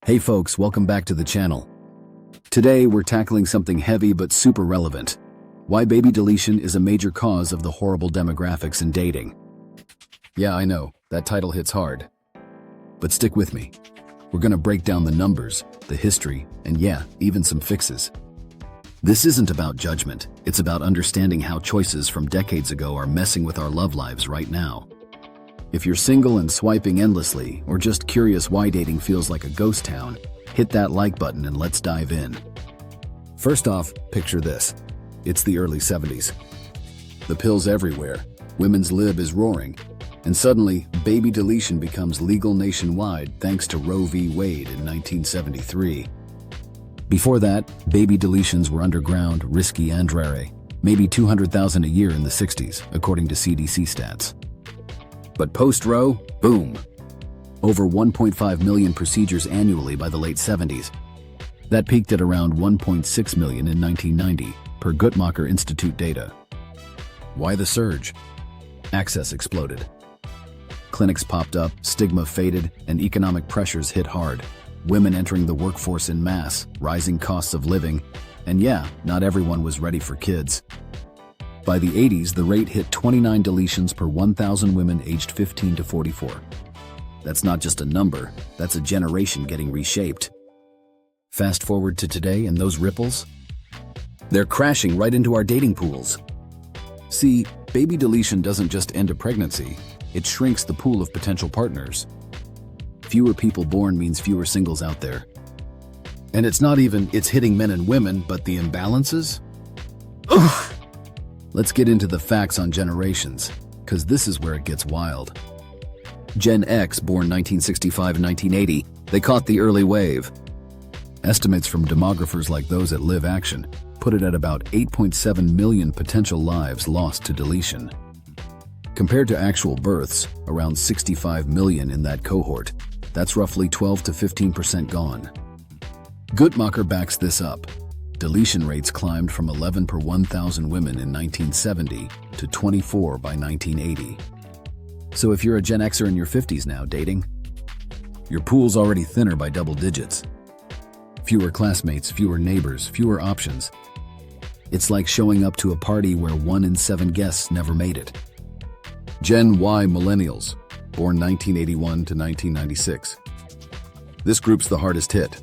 Hey folks, welcome back to the channel. Today we're tackling something heavy but super relevant. Why baby deletion is a major cause of the horrible demographics in dating. Yeah, I know, that title hits hard. But stick with me. We're gonna break down the numbers, the history, and yeah, even some fixes. This isn't about judgment, it's about understanding how choices from decades ago are messing with our love lives right now. If you're single and swiping endlessly, or just curious why dating feels like a ghost town, hit that like button and let's dive in. First off, picture this. It's the early 70s. The pills everywhere, women's lib is roaring, and suddenly, baby deletion becomes legal nationwide thanks to Roe v. Wade in 1973. Before that, baby deletions were underground, risky, and rare, maybe 200,000 a year in the 60s, according to CDC stats. But post-Roe, boom. Over 1.5 million procedures annually by the late 70s. That peaked at around 1.6 million in 1990, per Guttmacher Institute data. Why the surge? Access exploded. Clinics popped up, stigma faded, and economic pressures hit hard. Women entering the workforce in mass, rising costs of living, and yeah, not everyone was ready for kids. By the 80s, the rate hit 29 deletions per 1,000 women aged 15 to 44. That's not just a number, that's a generation getting reshaped. Fast forward to today and those ripples? They're crashing right into our dating pools. See, baby deletion doesn't just end a pregnancy, it shrinks the pool of potential partners. Fewer people born means fewer singles out there. And it's hitting men and women, but the imbalances? Ugh! Let's get into the facts on generations, because this is where it gets wild. Gen X, born 1965 and 1980, they caught the early wave. Estimates from demographers like those at Live Action put it at about 8.7 million potential lives lost to deletion. Compared to actual births, around 65 million in that cohort, that's roughly 12 to 15% gone. Guttmacher backs this up. Deletion rates climbed from 11 per 1,000 women in 1970 to 24 by 1980. So if you're a Gen Xer in your 50s now dating, your pool's already thinner by double digits. Fewer classmates, fewer neighbors, fewer options. It's like showing up to a party where 1 in 7 guests never made it. Gen Y millennials, born 1981 to 1996. This group's the hardest hit.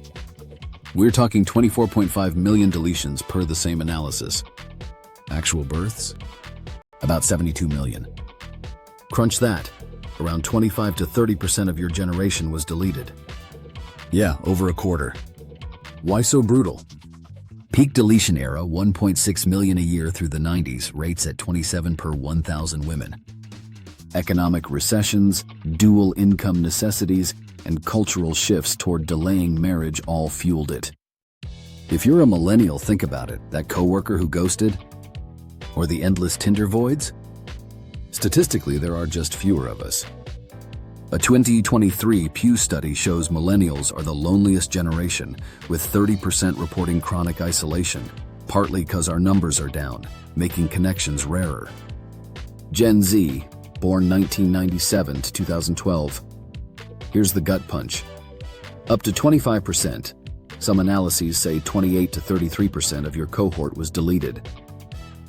We're talking 24.5 million deletions per the same analysis. Actual births? About 72 million. Crunch that. Around 25 to 30% of your generation was deleted. Yeah, over a quarter. Why so brutal? Peak deletion era, 1.6 million a year through the 90s, rates at 27 per 1,000 women. Economic recessions, dual income necessities, and cultural shifts toward delaying marriage all fueled it. If you're a millennial, think about it. That coworker who ghosted? Or the endless Tinder voids? Statistically, there are just fewer of us. A 2023 Pew study shows millennials are the loneliest generation, with 30% reporting chronic isolation, partly because our numbers are down, making connections rarer. Gen Z, born 1997 to 2012. Here's the gut punch. Up to 25%. Some analyses say 28 to 33% of your cohort was deleted.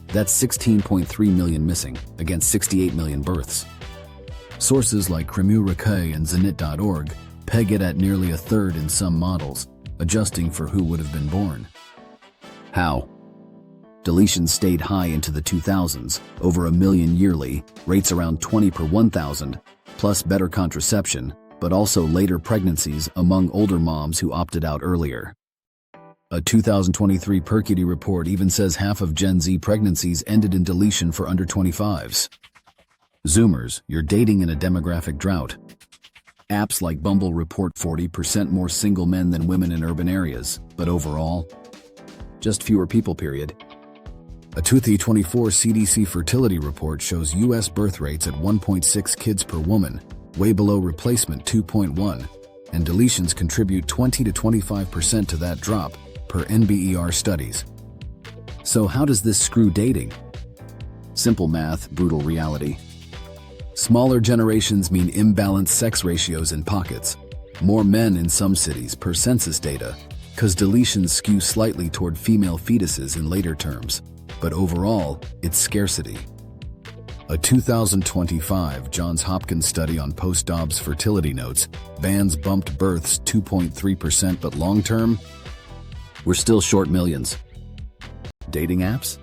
That's 16.3 million missing, against 68 million births. Sources like Cremu and Zenit.org peg it at nearly a third in some models, adjusting for who would have been born. How? Deletions stayed high into the 2000s, over 1 million yearly, rates around 20 per 1,000, plus better contraception, but also later pregnancies among older moms who opted out earlier. A 2023 Percuity report even says half of Gen Z pregnancies ended in deletion for under 25s. Zoomers, you're dating in a demographic drought. Apps like Bumble report 40% more single men than women in urban areas, but overall, just fewer people, period. A 2024 CDC fertility report shows U.S. birth rates at 1.6 kids per woman, way below replacement 2.1, and deletions contribute 20 to 25% to that drop, per NBER studies. So how does this screw dating? Simple math, brutal reality. Smaller generations mean imbalanced sex ratios in pockets. More men in some cities per census data, because deletions skew slightly toward female fetuses in later terms, but overall, it's scarcity. A 2025 Johns Hopkins study on post-Dobbs fertility notes bans bumped births 2.3%, but long-term, we're still short millions. Dating apps?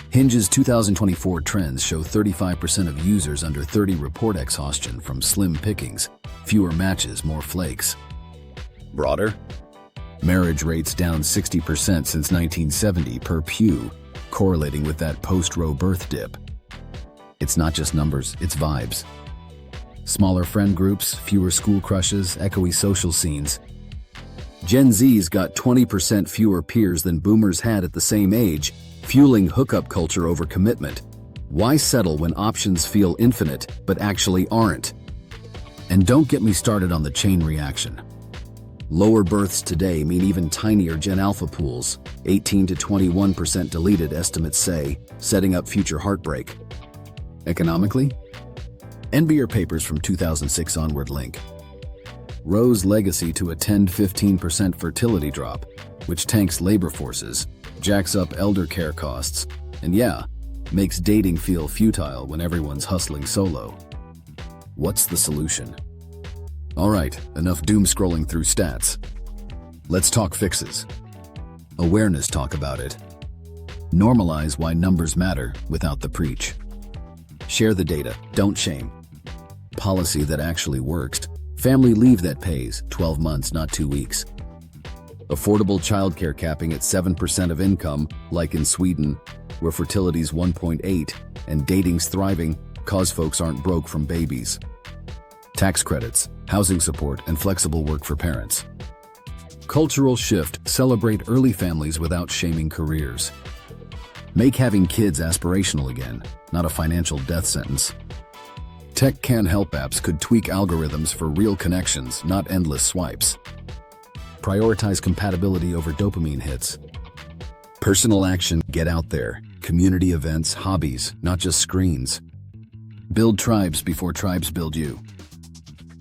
Hinge's 2024 trends show 35% of users under 30 report exhaustion from slim pickings, fewer matches, more flakes. Broader? Marriage rates down 60% since 1970 per Pew, correlating with that post-Roe birth dip. It's not just numbers, it's vibes. Smaller friend groups, fewer school crushes, echoey social scenes. Gen Z's got 20% fewer peers than boomers had at the same age, fueling hookup culture over commitment. Why settle when options feel infinite, but actually aren't? And don't get me started on the chain reaction. Lower births today mean even tinier Gen Alpha pools, 18 to 21% deleted, estimates say, setting up future heartbreak. Economically? NBR papers from 2006 onward link. Roe's legacy to a 10-15% fertility drop, which tanks labor forces, jacks up elder care costs, and yeah, makes dating feel futile when everyone's hustling solo. What's the solution? All right, enough doom scrolling through stats. Let's talk fixes. Awareness talk about it. Normalize why numbers matter without the preach. Share the data, don't shame. Policy that actually works. Family leave that pays, 12 months, not 2 weeks. Affordable childcare capping at 7% of income, like in Sweden, where fertility's 1.8 and dating's thriving, cause folks aren't broke from babies. Tax credits, housing support, and flexible work for parents. Cultural shift, celebrate early families without shaming careers. Make having kids aspirational again, not a financial death sentence. Tech can help apps could tweak algorithms for real connections, not endless swipes. Prioritize compatibility over dopamine hits. Personal action, get out there. Community events, hobbies, not just screens. Build tribes before tribes build you.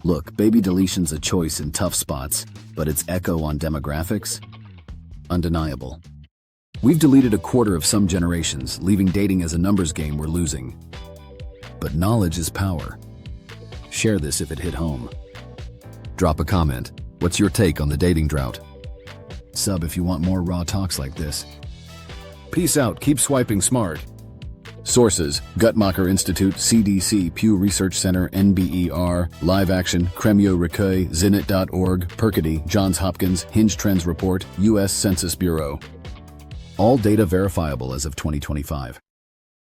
Look, baby deletion's a choice in tough spots, but its echo on demographics? Undeniable. We've deleted a quarter of some generations, leaving dating as a numbers game we're losing. But knowledge is power. Share this if it hit home. Drop a comment. What's your take on the dating drought? Sub if you want more raw talks like this. Peace out. Keep swiping smart. Sources: Guttmacher Institute, CDC, Pew Research Center, NBER, Live Action, Cremio Recueil, Zinit.org, Perkity, Johns Hopkins, Hinge Trends Report, U.S. Census Bureau. All data verifiable as of 2025.